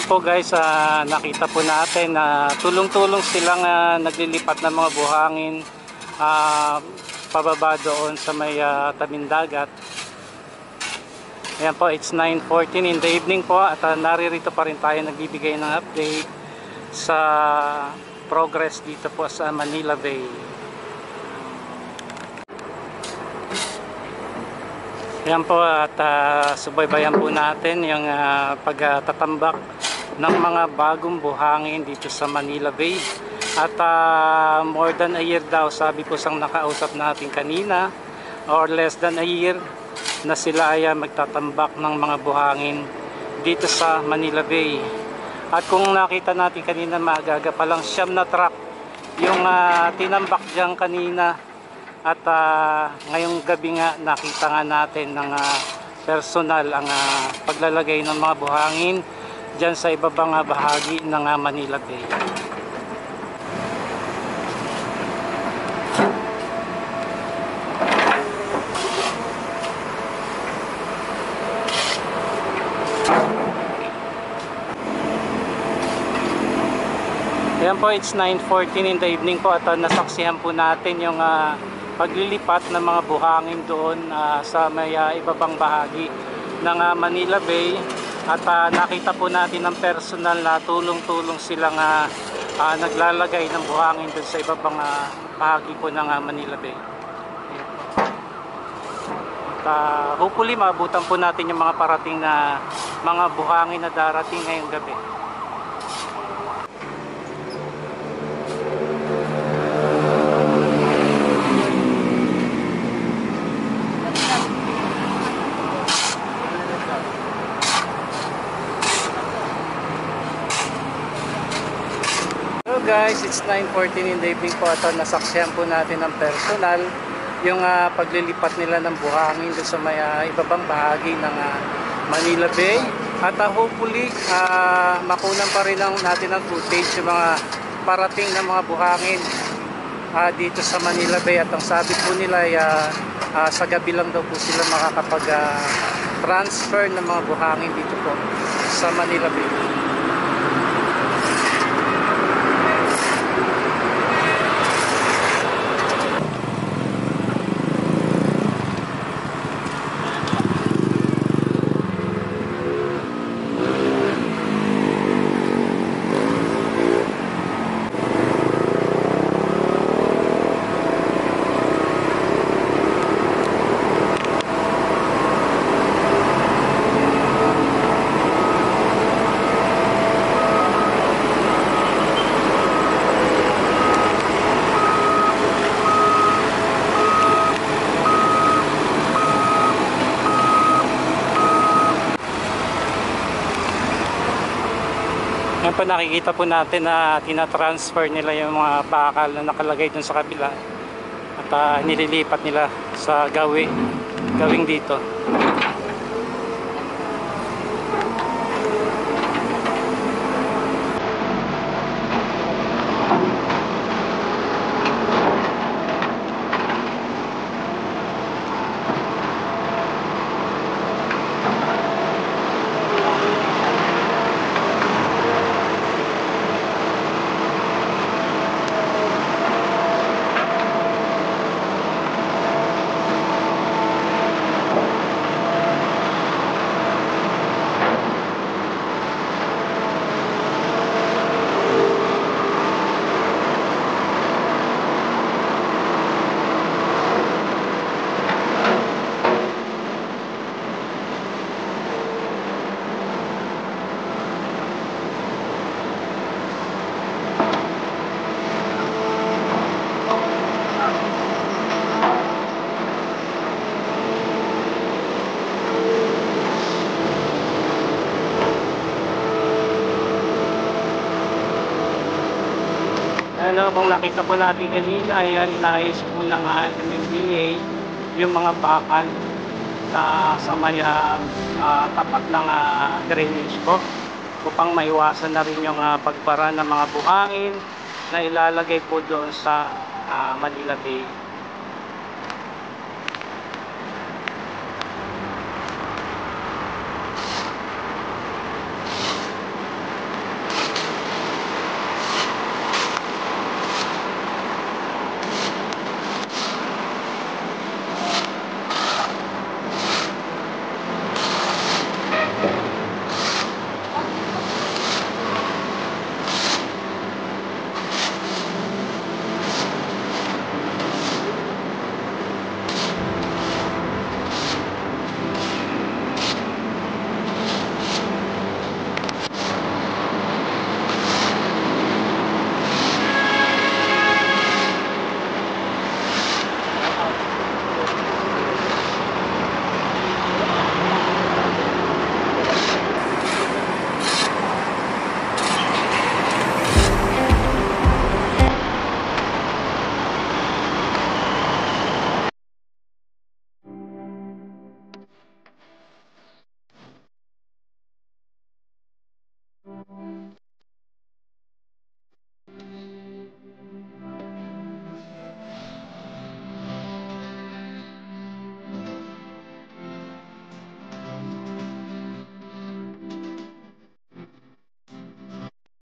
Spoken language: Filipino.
Ayan po guys, nakita po natin na tulong-tulong silang naglilipat ng mga buhangin pababa doon sa may tabing dagat. Ayan po, it's 9:14 in the evening po at naririto pa rin tayo nagbibigay ng update sa progress dito po sa Manila Bay. Ayan po at subaybayan po natin yung pagtatambak ng mga bagong buhangin dito sa Manila Bay. At more than a year daw, sabi po sang nakausap natin kanina, or less than a year na sila ay magtatambak ng mga buhangin dito sa Manila Bay. At kung nakita natin kanina, maaga pa lang 9 na truck yung tinambak dyan kanina. At ngayong gabi nga nakita nga natin ng personal ang paglalagay ng mga buhangin dyan sa ibabang bahagi ng Manila Bay. Ayan po, it's 9:14 in the evening po at nasaksihan po natin yung paglilipat ng mga buhangin doon sa may ibabang bahagi ng Manila Bay. At nakita po natin ng personal na tulong-tulong silang naglalagay ng buhangin doon sa ibabang bahagi po ng Manila Bay. At hopefully maabutan po natin yung mga parating na mga buhangin na darating ngayong gabi. Guys, it's 9:14 in the evening po at nasaksihan po natin ng personal yung paglilipat nila ng buhangin doon sa may ibabang bahagi ng Manila Bay. At hopefully makunan pa rin natin ng footage yung mga parating na mga buhangin dito sa Manila Bay. At ang sabi po nila ay sa gabi lang daw po sila makakapag transfer ng mga buhangin dito po sa Manila Bay. Yan po, nakikita po natin na tinatransfer nila yung mga bakal na nakalagay dun sa kabila at nililipat nila sa gawing dito. Kung nakita po natin kanina ay nais po ng MMDA yung mga bakal sa may tapat ng drainage po upang maiwasan na rin yung pagbara ng mga buhangin na ilalagay po doon sa Manila Bay.